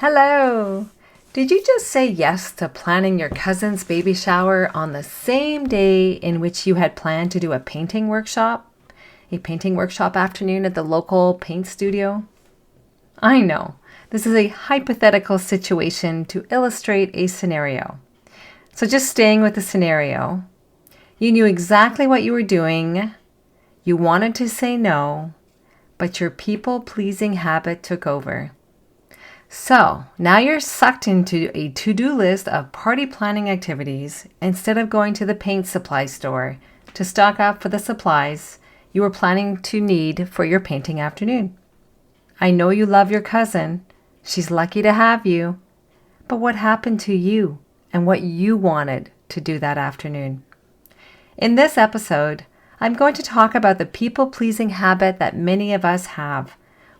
Hello! Did you just say yes to planning your cousin's baby shower on the same day in which you had planned to do a painting workshop? A painting workshop afternoon at the local paint studio? I know, this is a hypothetical situation to illustrate a scenario. So just staying with the scenario, you knew exactly what you were doing, you wanted to say no, but your people-pleasing habit took over. So now you're sucked into a to-do list of party planning activities instead of going to the paint supply store to stock up for the supplies you were planning to need for your painting afternoon. I know you love your cousin. She's lucky to have you. But what happened to you and what you wanted to do that afternoon? In this episode, I'm going to talk about the people-pleasing habit that many of us have,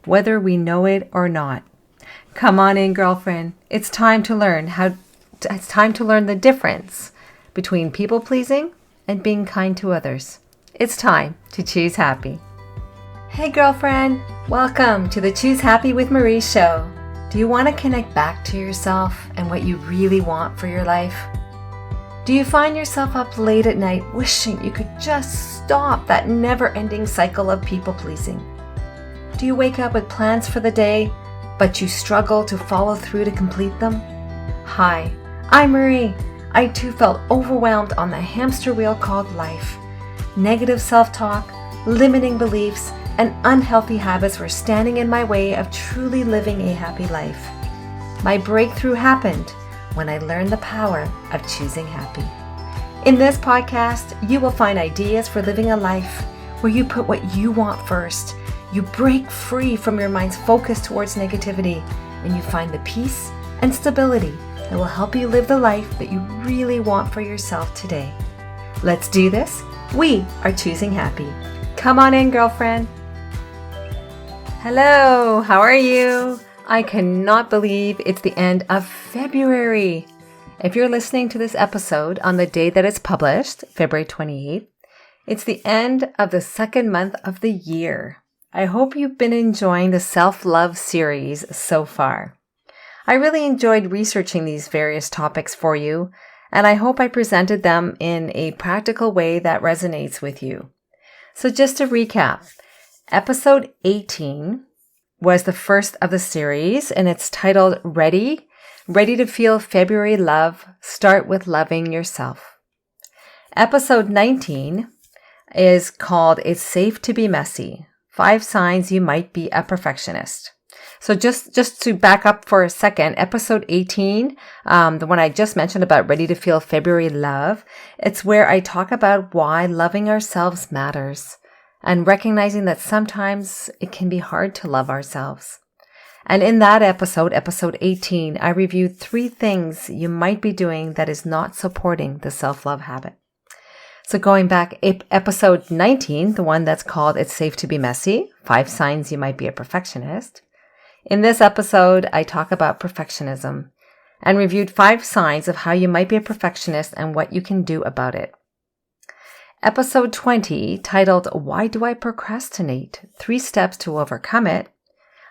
whether we know it or not. Come on in, girlfriend. It's time to learn the difference between people-pleasing and being kind to others. It's time to choose happy. Hey, girlfriend. Welcome to the Choose Happy with Marie show. Do you want to connect back to yourself and what you really want for your life? Do you find yourself up late at night wishing you could just stop that never-ending cycle of people-pleasing? Do you wake up with plans for the day, but you struggle to follow through to complete them? Hi, I'm Marie. I too felt overwhelmed on the hamster wheel called life. Negative self-talk, limiting beliefs, and unhealthy habits were standing in my way of truly living a happy life. My breakthrough happened when I learned the power of choosing happy. In this podcast, you will find ideas for living a life where you put what you want first. You break free from your mind's focus towards negativity, and you find the peace and stability that will help you live the life that you really want for yourself today. Let's do this. We are choosing happy. Come on in, girlfriend. Hello, how are you? I cannot believe it's the end of February. If you're listening to this episode on the day that it's published, February 28th, it's the end of the second month of the year. I hope you've been enjoying the self-love series so far. I really enjoyed researching these various topics for you, and I hope I presented them in a practical way that resonates with you. So just to recap, episode 18 was the first of the series, and it's titled Ready to Feel February Love, Start with Loving Yourself. Episode 19 is called It's Safe to Be Messy. 5 signs you might be a perfectionist. So just to back up for a second, episode 18, the one I just mentioned about ready to feel February love, it's where I talk about why loving ourselves matters and recognizing that sometimes it can be hard to love ourselves. And in that episode 18, I reviewed 3 things you might be doing that is not supporting the self-love habit. So going back, episode 19, the one that's called It's Safe to Be Messy, 5 signs you might be a perfectionist. In this episode, I talk about perfectionism and reviewed 5 signs of how you might be a perfectionist and what you can do about it. Episode 20, titled Why Do I Procrastinate? 3 Steps to Overcome It,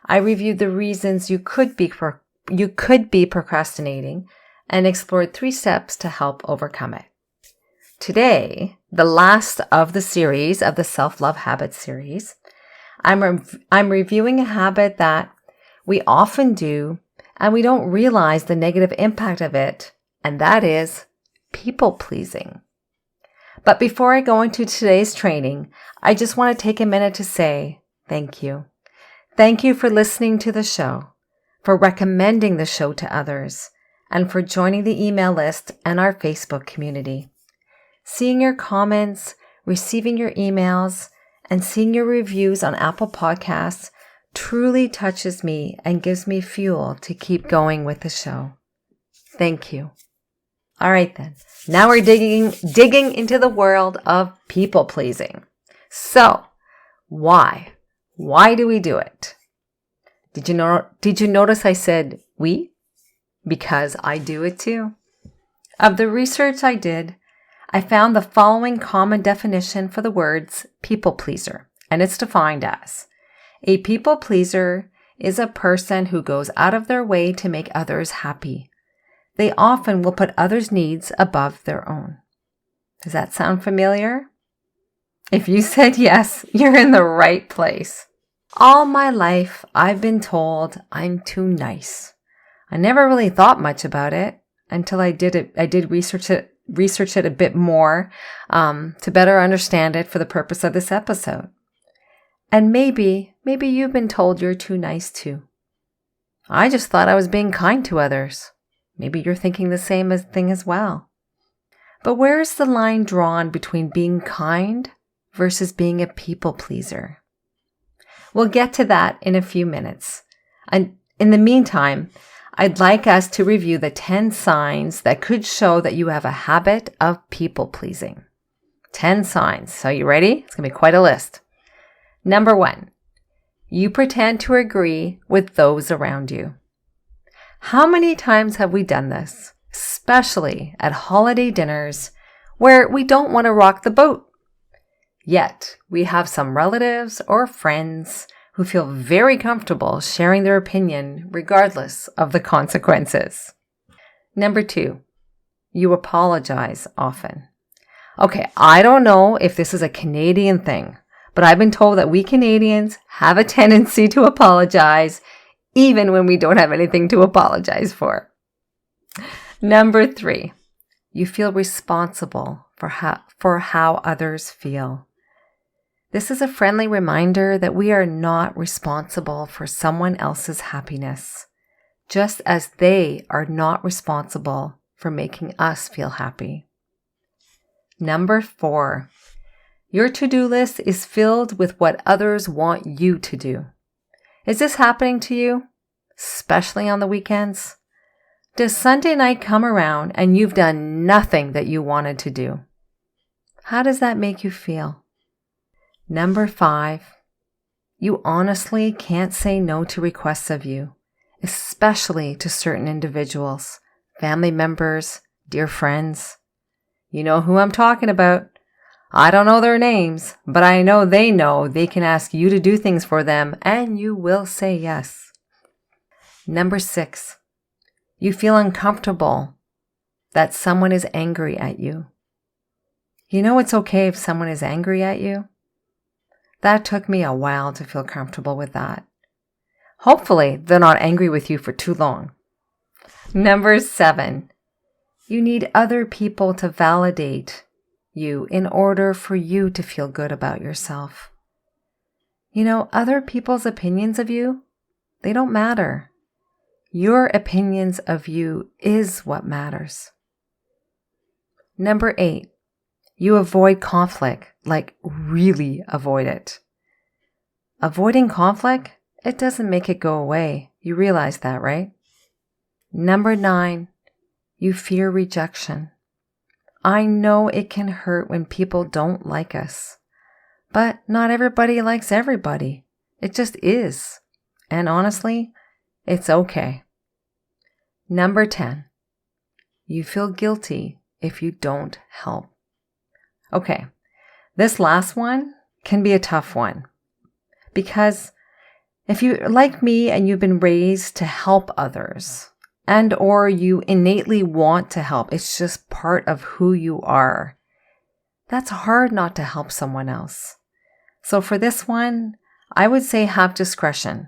I reviewed the reasons you could be procrastinating and explored 3 steps to help overcome it. Today, the last of the series, of the Self-Love Habit series, I'm reviewing a habit that we often do and we don't realize the negative impact of it, and that is people-pleasing. But before I go into today's training, I just want to take a minute to say thank you. Thank you for listening to the show, for recommending the show to others, and for joining the email list and our Facebook community. Seeing your comments, receiving your emails, and seeing your reviews on Apple Podcasts truly touches me and gives me fuel to keep going with the show. Thank you. All right then. Now we're digging into the world of people-pleasing. So, why? Why do we do it? Did you notice I said we? Because I do it too. Of the research I did, I found the following common definition for the words people pleaser, and it's defined as a people pleaser is a person who goes out of their way to make others happy. They often will put others' needs above their own. Does that sound familiar? If you said yes, you're in the right place. All my life, I've been told I'm too nice. I never really thought much about it until I did research it a bit more to better understand it for the purpose of this episode. And maybe you've been told you're too nice too. I just thought I was being kind to others. Maybe you're thinking the same thing as well. But where is the line drawn between being kind versus being a people pleaser? We'll get to that in a few minutes. And in the meantime, I'd like us to review the 10 signs that could show that you have a habit of people pleasing. 10 signs. So you ready? It's going to be quite a list. Number 1, you pretend to agree with those around you. How many times have we done this, especially at holiday dinners where we don't want to rock the boat? Yet, we have some relatives or friends who feel very comfortable sharing their opinion regardless of the consequences. Number 2, you apologize often. Okay, I don't know if this is a Canadian thing, but I've been told that we Canadians have a tendency to apologize even when we don't have anything to apologize for. Number 3, you feel responsible for how others feel. This is a friendly reminder that we are not responsible for someone else's happiness, just as they are not responsible for making us feel happy. Number 4, your to-do list is filled with what others want you to do. Is this happening to you, especially on the weekends? Does Sunday night come around and you've done nothing that you wanted to do? How does that make you feel? Number 5, you honestly can't say no to requests of you, especially to certain individuals, family members, dear friends. You know who I'm talking about. I don't know their names, but I know they can ask you to do things for them and you will say yes. Number 6, you feel uncomfortable that someone is angry at you. You know it's okay if someone is angry at you? That took me a while to feel comfortable with that. Hopefully, they're not angry with you for too long. Number 7, you need other people to validate you in order for you to feel good about yourself. You know, other people's opinions of you, they don't matter. Your opinions of you is what matters. Number 8, you avoid conflict, like really avoid it. Avoiding conflict, it doesn't make it go away. You realize that, right? Number 9, you fear rejection. I know it can hurt when people don't like us, but not everybody likes everybody. It just is. And honestly, it's okay. Number 10, you feel guilty if you don't help. Okay, this last one can be a tough one because if you're like me and you've been raised to help others and or you innately want to help, it's just part of who you are, that's hard not to help someone else. So for this one, I would say have discretion.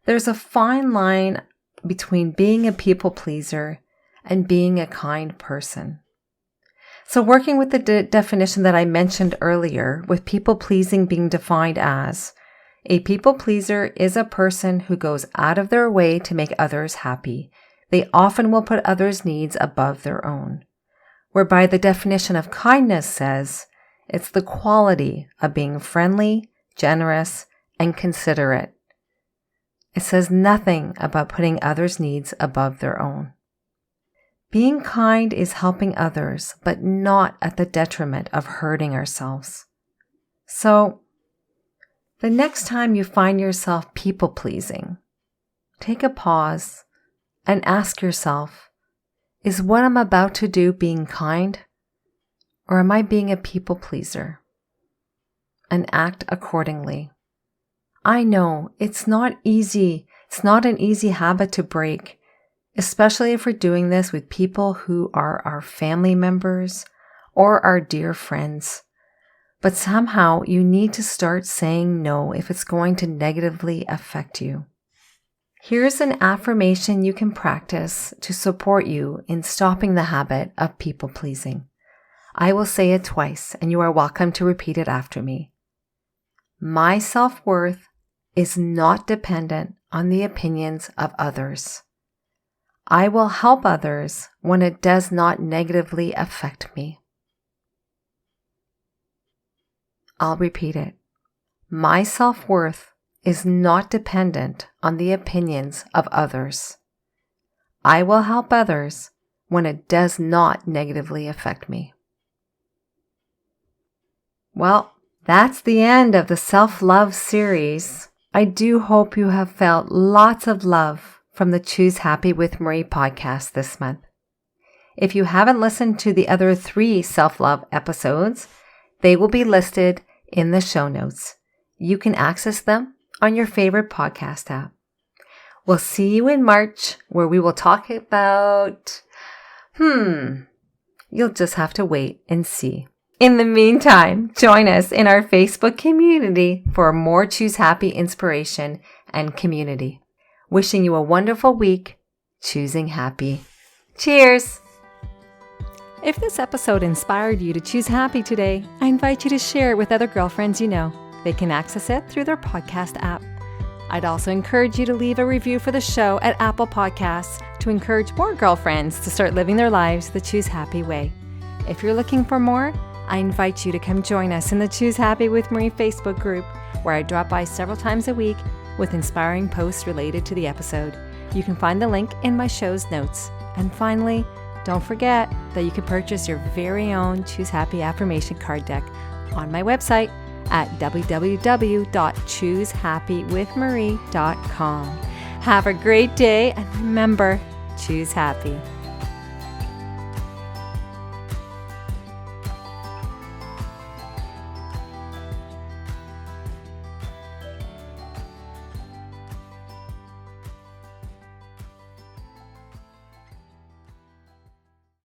There's a fine line between being a people pleaser and being a kind person. So working with the definition that I mentioned earlier, with people pleasing being defined as, a people pleaser is a person who goes out of their way to make others happy. They often will put others' needs above their own. Whereby the definition of kindness says, it's the quality of being friendly, generous, and considerate. It says nothing about putting others' needs above their own. Being kind is helping others, but not at the detriment of hurting ourselves. So, the next time you find yourself people-pleasing, take a pause and ask yourself, is what I'm about to do being kind, or am I being a people-pleaser? And act accordingly. I know it's not easy. It's not an easy habit to break, especially if we're doing this with people who are our family members or our dear friends. But somehow you need to start saying no if it's going to negatively affect you. Here's an affirmation you can practice to support you in stopping the habit of people pleasing. I will say it twice, and you are welcome to repeat it after me. My self-worth is not dependent on the opinions of others. I will help others when it does not negatively affect me. I'll repeat it. My self-worth is not dependent on the opinions of others. I will help others when it does not negatively affect me. Well, that's the end of the self-love series. I do hope you have felt lots of love from the Choose Happy with Marie podcast this month. If you haven't listened to the other 3 self-love episodes, they will be listed in the show notes. You can access them on your favorite podcast app. We'll see you in March, where we will talk about, you'll just have to wait and see. In the meantime, join us in our Facebook community for more Choose Happy inspiration and community. Wishing you a wonderful week, choosing happy. Cheers! If this episode inspired you to choose happy today, I invite you to share it with other girlfriends you know. They can access it through their podcast app. I'd also encourage you to leave a review for the show at Apple Podcasts to encourage more girlfriends to start living their lives the Choose Happy way. If you're looking for more, I invite you to come join us in the Choose Happy with Marie Facebook group, where I drop by several times a week with inspiring posts related to the episode. You can find the link in my show's notes. And finally, don't forget that you can purchase your very own Choose Happy affirmation card deck on my website at www.choosehappywithmarie.com. Have a great day, and remember, choose happy.